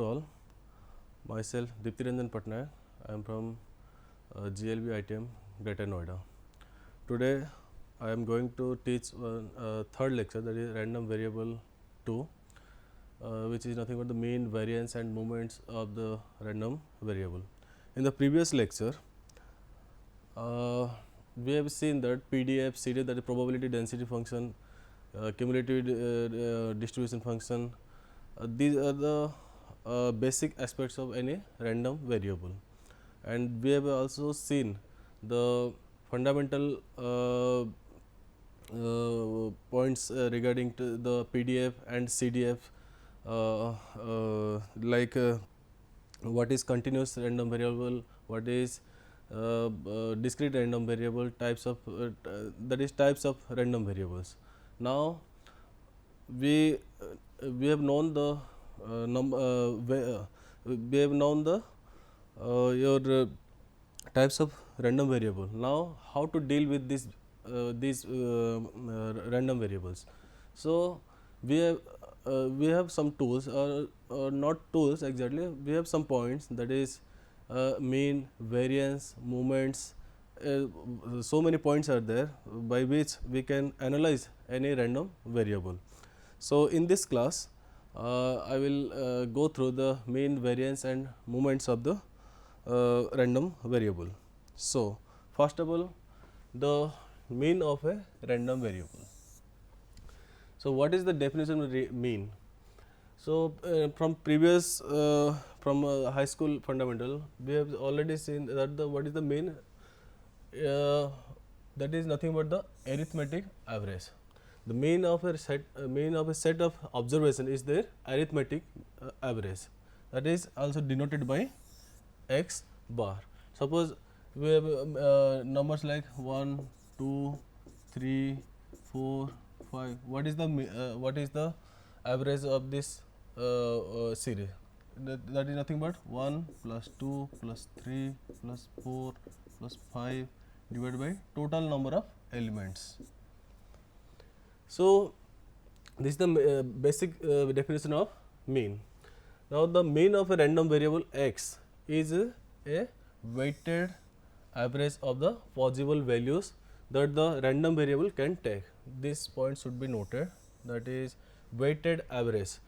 to all. Myself Dipti Ranjan Patnaik. I am from GLB ITM Greater Noida. Today I am going to teach third lecture, that is random variable 2, which is nothing but the mean, variance and movements of the random variable. In the previous lecture, we have seen that PDF, CDF, that is probability density function, cumulative distribution function, these are the basic aspects of any random variable, and we have also seen the fundamental points regarding to the PDF and CDF, like what is continuous random variable, what is discrete random variable, types of that is types of random variables. Now we have known the we have known the your types of random variable. Now how to deal with these random variables? So we have some tools, or not tools exactly, we have some points, that is mean, variance, movements, so many points are there by which we can analyze any random variable. So in this class I will go through the mean, variance and movements of the random variable. So first of all, the mean of a random variable. So what is the definition of mean? So from previous from high school fundamental, we have already seen that what is the mean, that is nothing but the arithmetic average. The mean of a set of observation is their arithmetic average, that is also denoted by x bar. Suppose we have numbers like 1, 2, 3, 4, 5. What is the average of this series? That is nothing but 1 plus 2 plus 3 plus 4 plus 5 divided by total number of elements. So this is the basic definition of mean. Now the mean of a random variable x is a weighted average of the possible values that the random variable can take. This point should be noted, that is weighted average.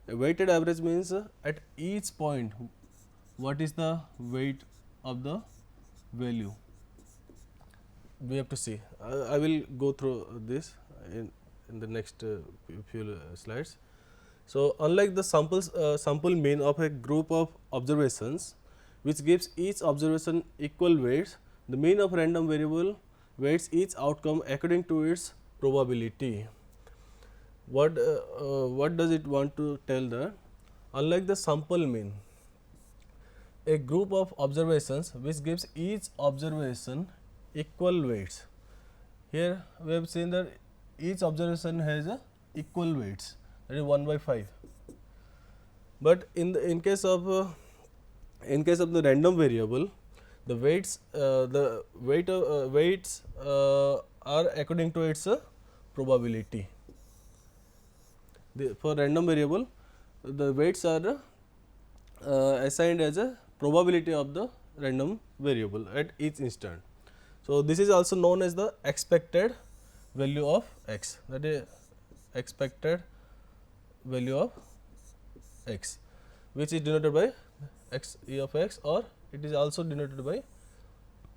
A weighted average means at each point what is the weight of the value, we have to see. I will go through this in the next few slides. So unlike the sample mean of a group of observations which gives each observation equal weights, the mean of random variable weights each outcome according to its probability. What does it want to tell that? Unlike the sample mean, a group of observations which gives each observation equal weights. Here we have seen that each observation has a equal weights, that is 1 by 5. But in case of the random variable, the weights are according to its probability. For random variable, the weights are assigned as a probability of the random variable at each instant. So this is also known as the expected value of x, that is expected value of x, which is denoted by x e of x, or it is also denoted by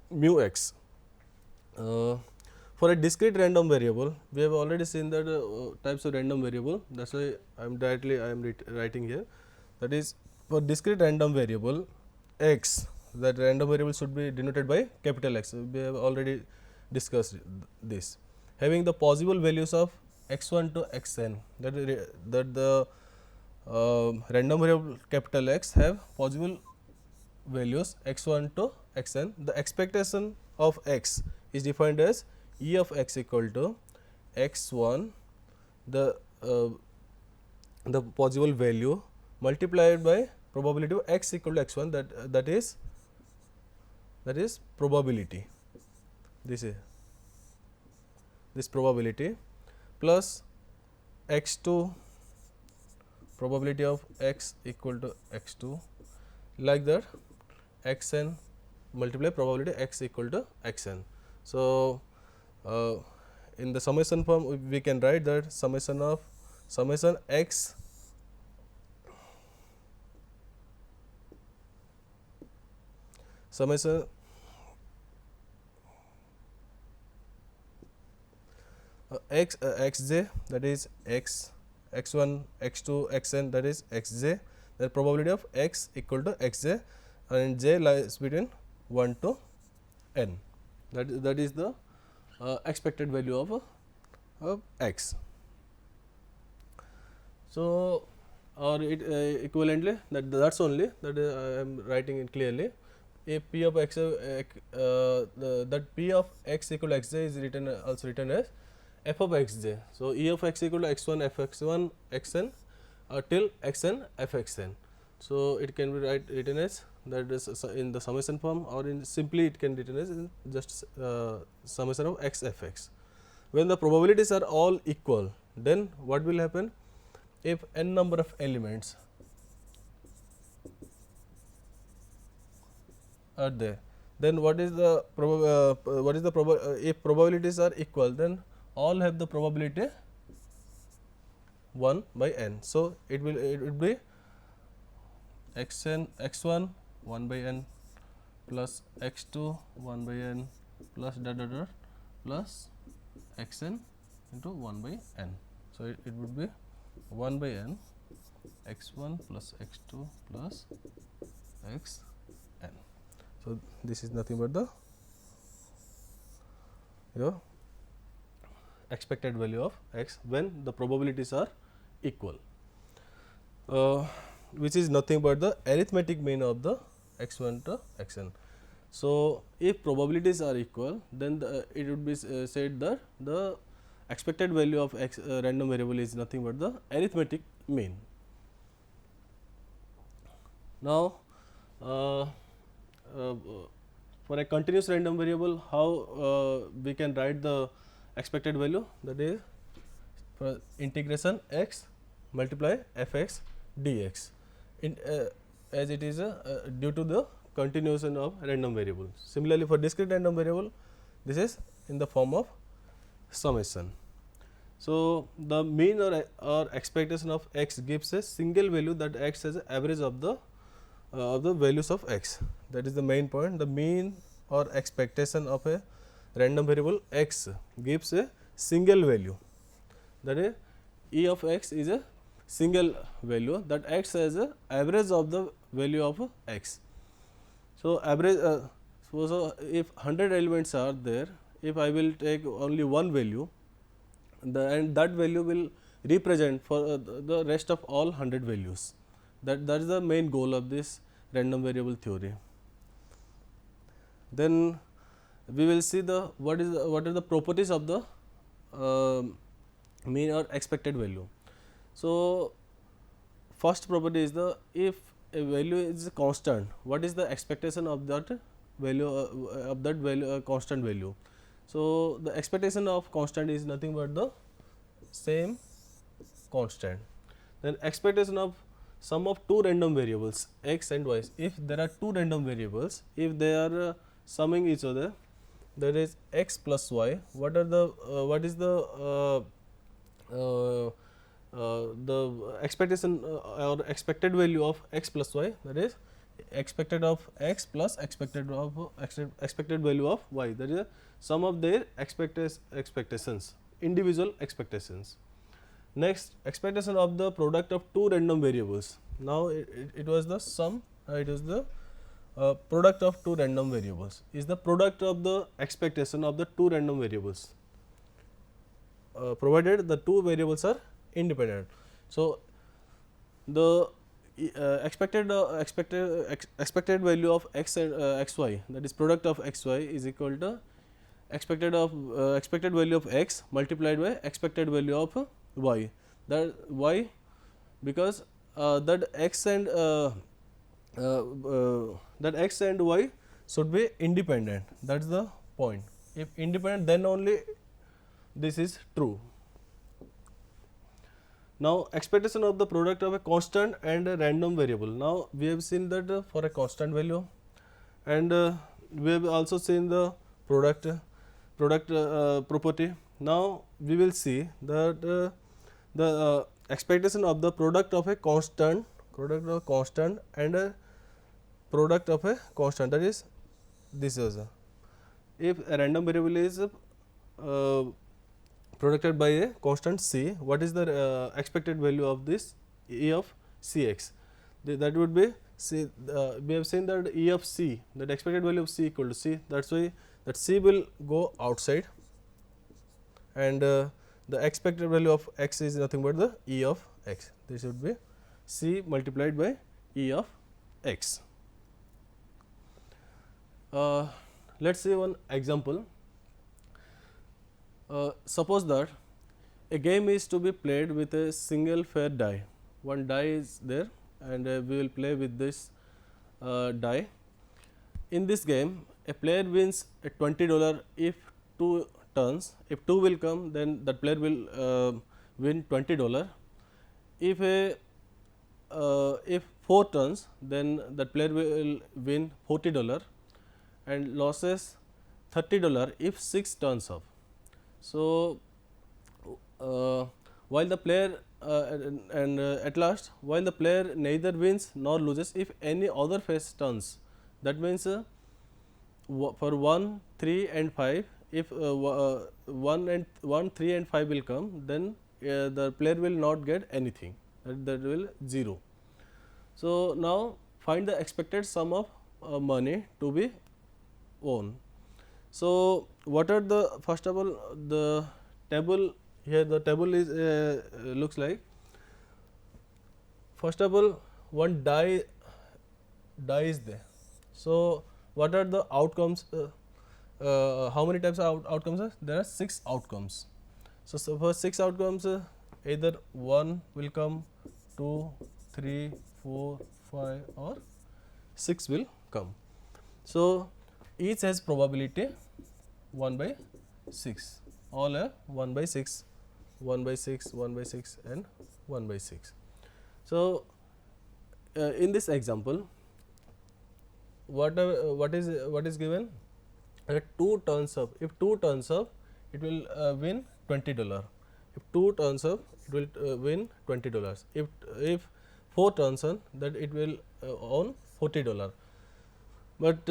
mu x. For a discrete random variable, we have already seen that types of random variable, that is why I am writing here, that is for discrete random variable x, that random variable should be denoted by capital X. We have already discussed this. Having the possible values of x1 to xn, that the random variable capital X have possible values x1 to xn. The expectation of x is defined as e of x equal to x1, the possible value, multiplied by probability of x equal to x1, that is probability. This probability plus x2 probability of x equal to x2, like that xn multiply probability x equal to xn. So, in the summation form we can write that summation of summation x summation xj, that is x1 x2 xn, that is xj, the probability of x equal to xj, and j lies between 1 to n, that is the expected value of x. So, or it equivalently that's only that I am writing it clearly. If p of x that p of x equal to xj is written also written as f of xj. So, e of x equal to x1 f x1 xn till xn f xn. So, it can be written as that is in the summation form, or in simply it can be written as in just summation of x f x. When the probabilities are all equal, then what will happen? If n number of elements are there, then what is the if probabilities are equal, then all have the probability 1 by n. So, it will be xn x1 1 by n plus x2 1 by n plus dot dot dot plus xn into 1 by n. So, it would be 1 by n x1 plus x2 plus xn. So, this is nothing but the your expected value of x when the probabilities are equal, which is nothing but the arithmetic mean of the x1 to xn. So, if probabilities are equal, then it would be said that the expected value of x random variable is nothing but the arithmetic mean. Now, for a continuous random variable, how we can write the expected value, that is for integration x multiply f x dx in as it is due to the continuation of random variable. Similarly, for discrete random variable, this is in the form of summation. So, the mean or expectation of x gives a single value that acts as an average of the values of x. That is the main point. The mean or expectation of a random variable x gives a single value, that is e of x is a single value that acts as a average of the value of x. So, average so if 100 elements are there, if I will take only one value, and that value will represent for the rest of all 100 values. That is the main goal of this random variable theory. Then we will see the what are the properties of the mean or expected value. So, first property is the if a value is constant, what is the expectation of that value constant value. So, the expectation of constant is nothing but the same constant. Then expectation of sum of two random variables x and y. If there are two random variables, if they are summing each other, that is x plus y, what is the expectation or expected value of x plus y, that is expected of x plus expected value of y, that is the sum of their expectations, individual expectations. Next, expectation of the product of two random variables. Now, it was the sum, it is the product of two random variables is the product of the expectation of the two random variables, provided the two variables are independent. So, the expected value of x and xy, that is product of xy, is equal to expected value of x multiplied by expected value of y. That y, because that x and y should be independent. That is the point. If independent, then only this is true. Now expectation of the product of a constant and a random variable. Now we have seen that for a constant value, and we have also seen the product property. Now we will see that the expectation of the product of a constant and a product of a constant, that is this is if a random variable is produced by a constant c, what is the expected value of this e of cx? That would be c. We have seen that e of c, that expected value of c equal to c. That's why that c will go outside, and the expected value of x is nothing but the e of x. This would be c multiplied by e of x. Let's see one example. Suppose that a game is to be played with a single fair die. One die is there, and we will play with this die. In this game, a player wins a $20 if 2 turns. If 2 will come, then that player will win $20. If 4 turns, then that player will win $40, and losses $30 if 6 turns up. So while the player at last, while the player neither wins nor loses if any other phase turns. That means for 1, 3 and 5, if 1, 3 and 5 will come, then the player will not get anything, that will 0. So now find the expected sum of money to be won. So what are the, first of all, the table here, the table is looks like, first of all, one die is there. So what are the outcomes? How many types of outcomes are there? Are 6 outcomes. So for 6 outcomes, either 1 will come, 2, 3, 4, 5 or 6 will come. So each has probability 1 by 6, all are 1 by 6, 1 by 6, 1 by 6 and 1 by 6. So in this example, what is given? 2 turns up. If 2 turns up, it will win $20. If 2 turns up, it will win $20. If 4 turns on, that it will earn $40. But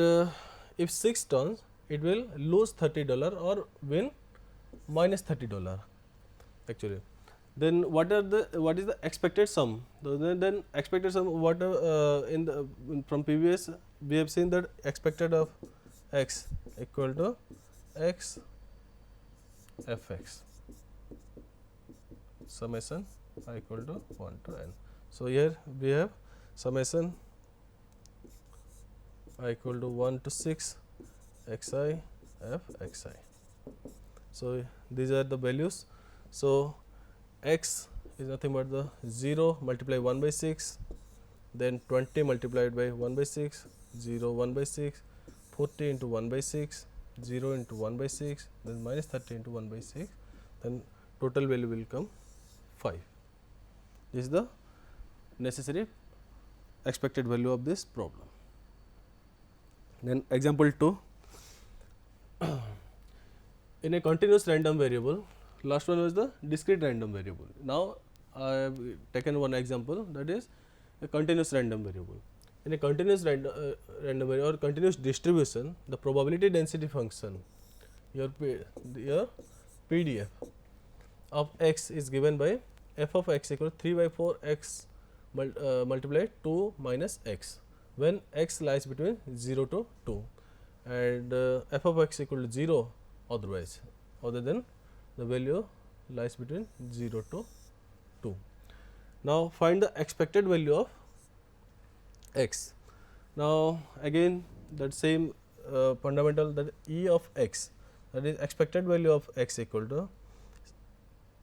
if 6 turns, it will lose $30 or win minus $30 actually. Then what is the expected sum? Then expected sum, what from previous we have seen that expected of x equal to x fx summation I equal to 1 to n. So here we have summation I equal to 1 to 6 xi f xi. So these are the values. So x is nothing but the 0 multiply 1 by 6, then 20 multiplied by 1 by 6, 0 1 by 6, 40 into 1 by 6, 0 into 1 by 6, then minus 30 into 1 by 6, then total value will come 5. This is the necessary expected value of this problem. Then example 2, in a continuous random variable, last one was the discrete random variable. Now I have taken one example, that is a continuous random variable. In a continuous random variable or continuous distribution, the probability density function, your PDF of x is given by f of x equal to 3 by 4 x multiplied 2 minus x, when x lies between 0 to 2, and f of x equal to 0 otherwise, other than the value lies between 0 to 2. Now find the expected value of x. Now again that same fundamental, that e of x, that is expected value of x equal to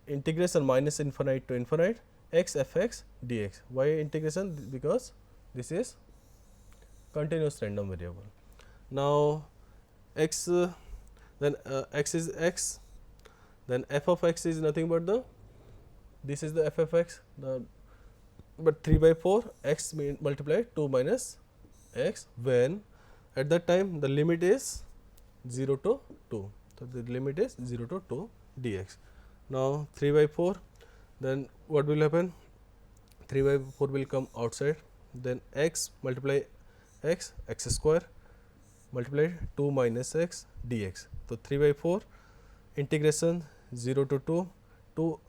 integration minus infinite to infinite x fx dx. Why integration? Because this is continuous random variable. Now x, then x is x, then f of x is nothing but the this is the f of x, but 3 by 4 x multiply 2 minus x, when at that time the limit is 0 to 2. So, the limit is 0 to 2 dx. Now, 3 by 4, then what will happen? 3 by 4 will come outside, then x multiply x, x square multiply 2 minus x dx. So, 3 by 4 integration 0 to 2,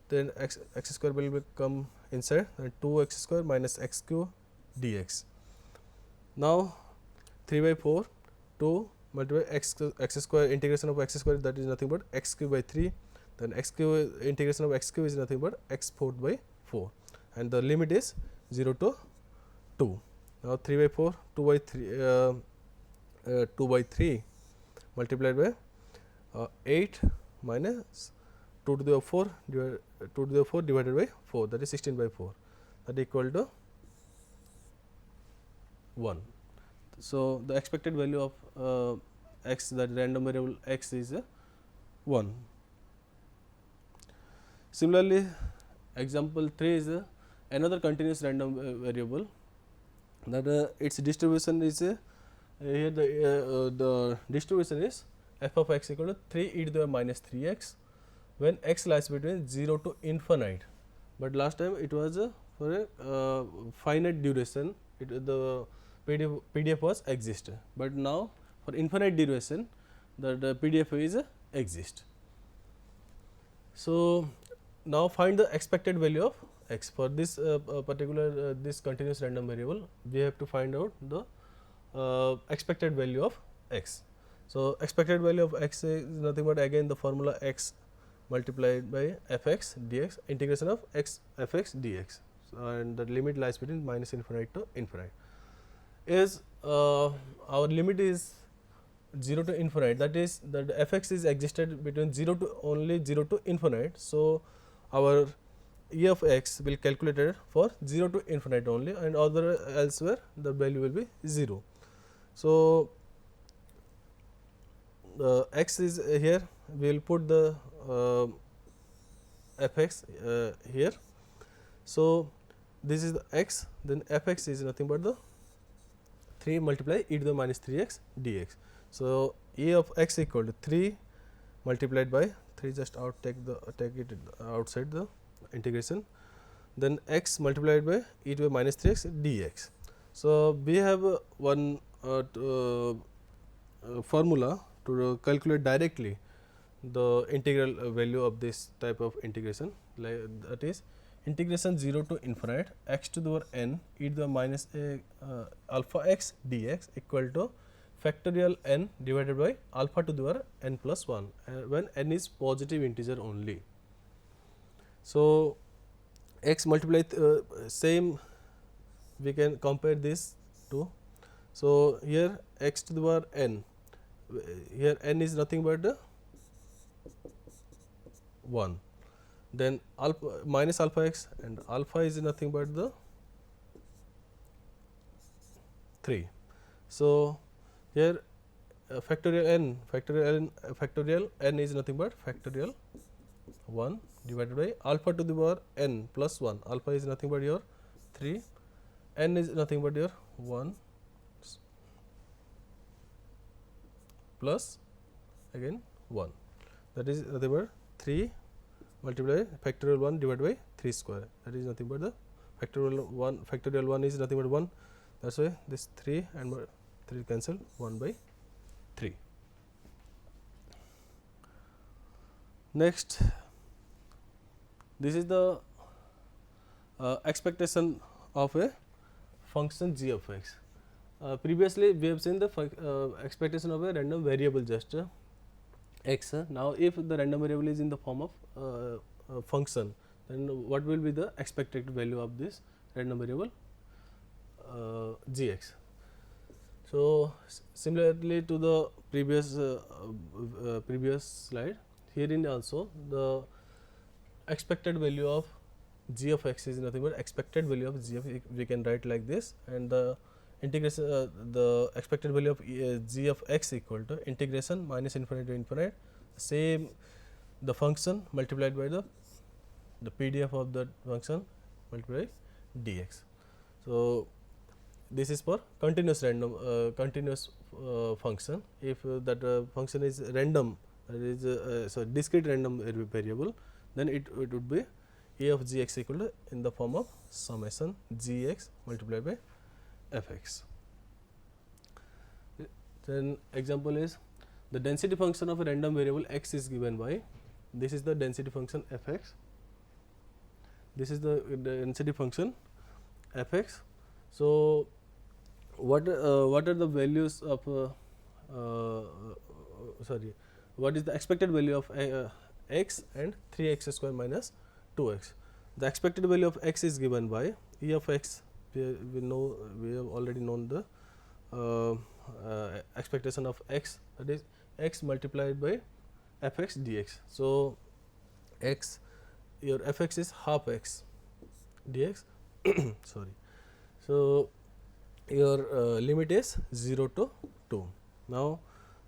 then x square will come inside, and 2 x square minus x cube dx. Now, 3 by 4 2 multiply x square, integration of x square, that is nothing but x cube by 3, then x cube, integration of x cube is nothing but x 4 by 4, and the limit is 0 to 2. Now, 3 by 4 2 by 3 multiplied by 8 minus 2 to the 4 divided by 4, that is 16 by 4, that equal to 1. So, the expected value of x, that random variable x, is 1. Similarly, example 3 is another continuous random variable, that its distribution is here the distribution is f of x equal to 3 e to the minus 3x when x lies between 0 to infinite, but last time it was for a finite duration, the PDF was exist, but now for infinite duration the PDF is exist. So, now find the expected value of x. For this particular this continuous random variable, we have to find out the expected value of x. So, expected value of x is nothing but again the formula x multiplied by f x dx, integration of x f x dx, and the limit lies between minus infinite to infinite. Is our limit is 0 to infinite, that is that f x is existed between 0 to only 0 to infinite. So, our e of x will calculated for 0 to infinite only, and other elsewhere the value will be 0. So, the x is here, we will put the f x here. So, this is the x, then f x is nothing but the 3 multiply e to the minus 3x dx. So, e of x equal to 3 multiplied by 3, just take it outside the integration, then x multiplied by e to the minus 3x dx. So, we have one formula to calculate directly the integral value of this type of integration, like that is integration 0 to infinite x to the power n e to the minus alpha x dx equal to factorial n divided by alpha to the power n plus 1 when n is positive integer only. So, x multiply same we can compare this to. So, here x to the power n, here n is nothing but 1, then alpha minus alpha x, and alpha is nothing but the 3. So, here factorial n is nothing but factorial 1 divided by alpha to the power n plus 1, alpha is nothing but your 3, n is nothing but your 1 plus again 1, that is nothing but 3 multiply factorial 1 divided by 3 square, that is nothing but the factorial 1 is nothing but 1, that is why this 3 and 3 cancel 1 by 3. Next, this is the expectation of a function g of x. Previously, we have seen the expectation of a random variable just x. Now, if the random variable is in the form of function, then what will be the expected value of this random variable gx. So, similarly to the previous slide, herein also the expected value of g of x is nothing but expected value of g of x, we can write like this, and the integration the expected value of g of x equal to integration minus infinite to infinite, same the function multiplied by the the PDF of that function multiplied by dx. So this is for continuous random continuous function. If that function is random, that is so discrete random variable, then it would be a of gx equal to in the form of summation gx multiplied by fx. Then example is the density function of a random variable x is given by, this is the density function fx, this is the density function fx. So what are the values of sorry, what is the expected value of x and 3x square minus 2x. The expected value of x is given by e of x. We know, we have already known the expectation of x, that is x multiplied by fx dx. So x, your fx is half x dx sorry. So your limit is 0 to 2. Now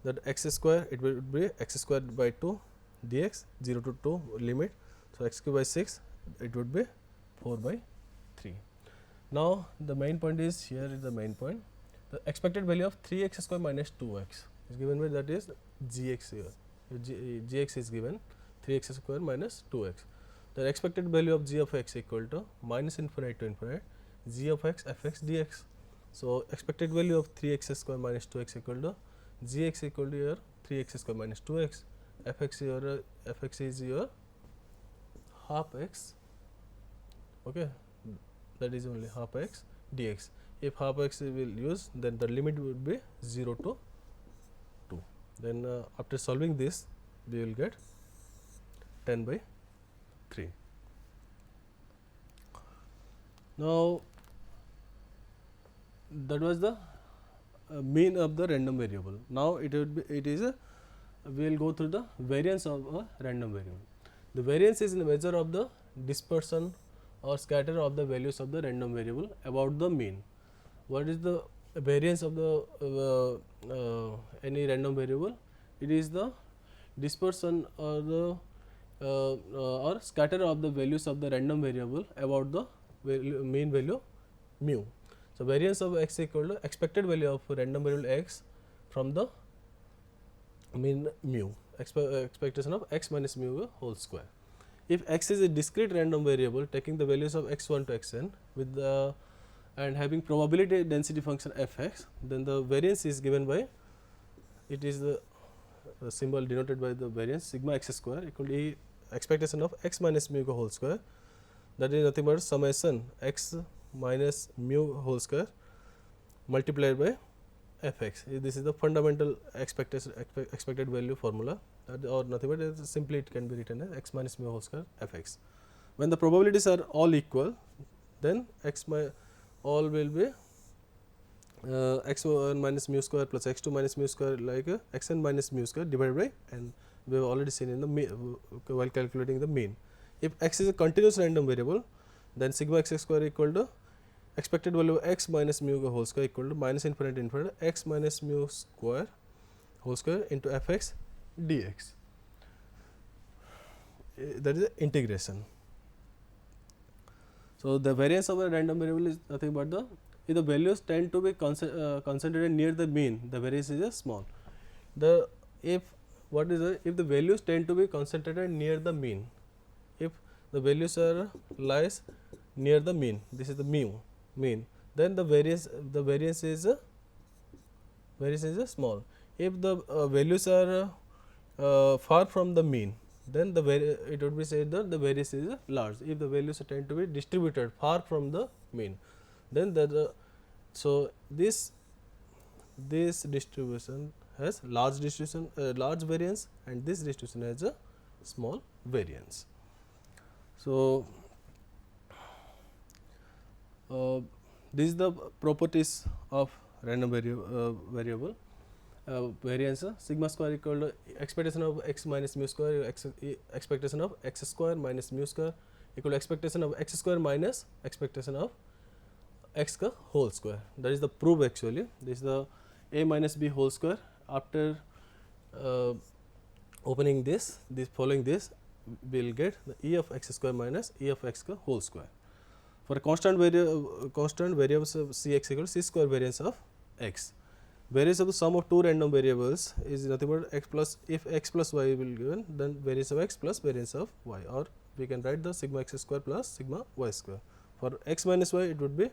that x square, it will be x squared by 2 dx, 0 to 2 limit. So x cube by 6, it would be 4 by 3. Now the main point is, here is the main point, the expected value of 3x square minus 2x is given by, that is gx here. Gx is given 3x square minus 2x. The expected value of g of x equal to minus infinite to infinite g of x fx dx. So expected value of 3x square minus 2x equal to gx equal to your 3x square minus 2x, fx your fx is your half x, okay, that is only half x dx. If half x we will use, then the limit would be 0 to 2. Then after solving this, we will get 10 by 3. Now that was the mean of the random variable. Now it would be, it is a, we will go through the variance of a random variable. The variance is the measure of the dispersion or scatter of the values of the random variable about the mean. What is the variance of the any random variable? It is the dispersion or the or scatter of the values of the random variable about the mean value mu. So variance of x equal to expected value of random variable x from the mean mu, expectation of x minus mu whole square. If x is a discrete random variable taking the values of x1 to xn with the and having probability density function fx, then the variance is given by, it is the symbol denoted by the variance sigma x square equal to e expectation of x minus mu whole square, that is nothing but summation x minus mu whole square multiplied by fx. This is the fundamental expected value formula, or nothing but simply it can be written as x minus mu whole square fx. When the probabilities are all equal, then all will be x1 minus mu square plus x2 minus mu square, like xn minus mu square divided by, and we have already seen in the while calculating the mean. If x is a continuous random variable, then sigma x square equal to expected value of x minus mu whole square equal to minus infinite infinite x minus mu square whole square into fx dx. That is the integration. So the variance of a random variable is nothing but the, if the values tend to be concentrated near the mean, the variance is small. The if what is the, if the values tend to be concentrated near the mean, if the values are lies near the mean, this is the mean, then the variance is small. If the values are far from the mean, then it would be said that the variance is large. If the values tend to be distributed far from the mean, then so this distribution has large variance, and this distribution has a small variance. So this is the properties of random variable. Variance sigma square equal to expectation of x minus mu square, expectation of x square minus mu square equal to expectation of x square minus expectation of x ka whole square. That is the proof actually. This is the a minus b whole square. After opening this following this, we will get the e of x square minus e of x whole square. For a constant variables of Cx equal to c square variance of x. Variance of the sum of two random variables is nothing but x plus, if x plus y will be given, then variance of x plus variance of y, or we can write the sigma x square plus sigma y square. For x minus y, it would be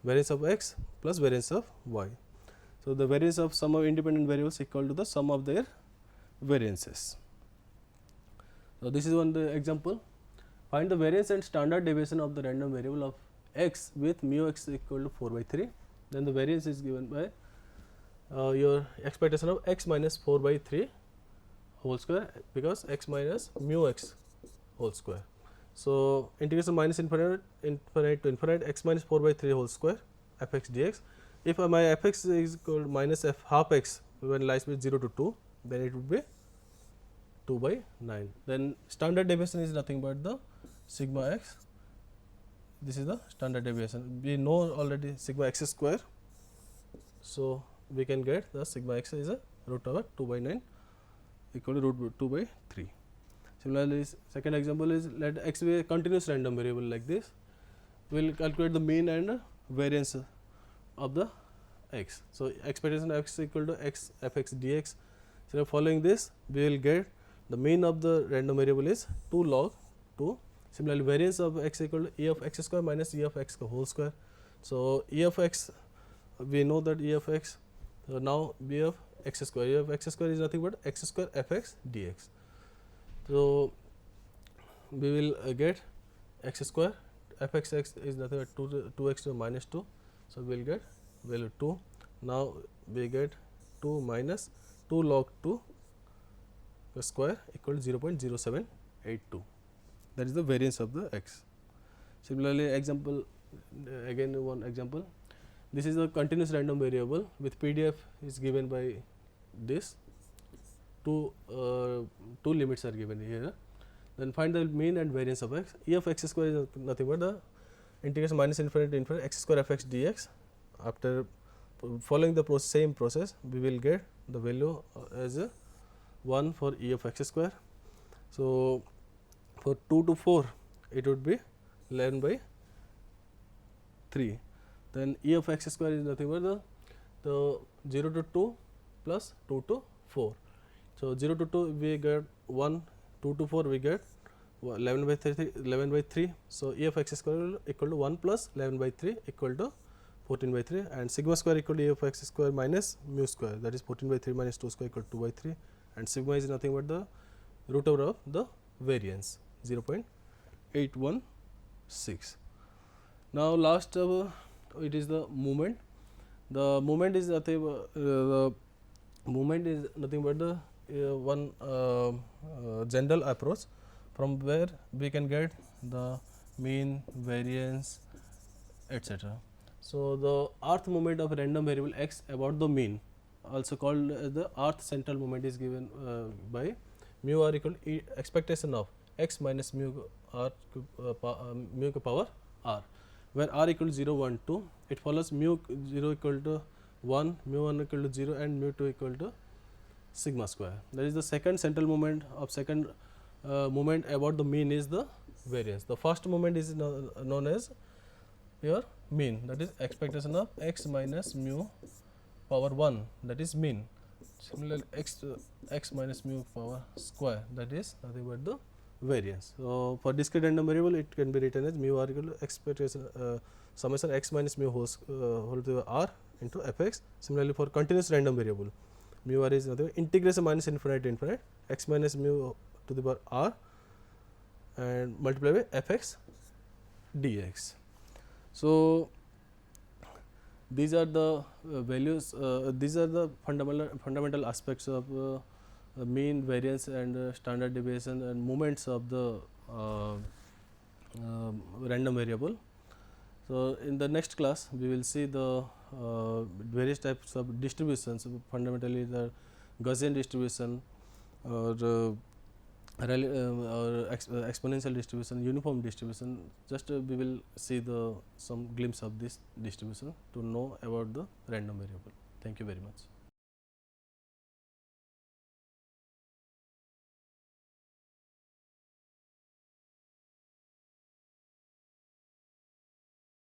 variance of x plus variance of y. So, the variance of sum of independent variables equal to the sum of their variances. So, this is one the example. Find the variance and standard deviation of the random variable of x with mu x equal to 4 by 3. Then the variance is given by your expectation of x minus 4 by 3 whole square, because x minus mu x whole square. So, integration minus infinite to infinite x minus 4 by 3 whole square f x dx. If my f x is equal to minus f half x when lies between 0 to 2, then it would be 2 by 9. Then standard deviation is nothing but the sigma x. This is the standard deviation. We know already sigma x square. So, we can get the sigma x is a root over 2 by 9 equal to root 2 by 3. Similarly, second example is, let x be a continuous random variable like this. We will calculate the mean and variance of the x. So, expectation of x equal to x f x dx. So, following this, we will get the mean of the random variable is 2 log 2. Similarly, variance of x equal to e of x square minus e of x whole square. So, e of x, we know that e of x, now b of x square, e of x square is nothing but x square f x dx. So, we will get x square f x x is nothing but 2x to minus 2. So, we will get value 2. Now, we get 2 minus 2 log 2 square equal to 0.0782. That is the variance of the x. Similarly, example, again one example. This is a continuous random variable with PDF is given by this. Two limits are given here. Then find the mean and variance of x. E of x square is nothing but the integration minus infinite to infinite x square f x dx. After following the same process, we will get the value as a 1 for e of x square. So, for 2 to 4, it would be 11 by 3. Then e of x square is nothing but the 0 to 2 plus 2 to 4. So, 0 to 2 we get 1, 2 to 4 we get 11 by 3. So, e of x square equal to 1 plus 11 by 3 equal to 14 by 3, and sigma square equal to e of x square minus mu square, that is 14 by 3 minus 2 square equal to 2 by 3, and sigma is nothing but the root over of the variance 0.816. Now, last it is the moment. The moment is nothing but the one general approach from where we can get the mean, variance, etc. So, the rth moment of a random variable x about the mean, also called the rth central moment, is given by mu r equal to expectation of x minus mu r mu power r, where r equal to 0, 1, 2. It follows mu 0 equal to 1, mu 1 equal to 0, and mu 2 equal to sigma square. That is the second central moment of second moment about the mean is the variance. The first moment is known as your mean, that is expectation of x minus mu power 1, that is mean. Similarly, x minus mu power square, that is nothing but the variance. So, for discrete random variable, it can be written as mu r equal to expectation summation x minus mu whole to the r into f x. Similarly, for continuous random variable, mu r is nothing integration minus infinite to infinite x minus mu to the power r and multiply by f x dx. So, these are the values, these are the fundamental aspects of mean, variance, and standard deviation and moments of the random variable. So, in the next class, we will see the various types of distributions, fundamentally the Gaussian distribution or exponential distribution, uniform distribution. Just we will see some glimpse of this distribution to know about the random variable. Thank you very much.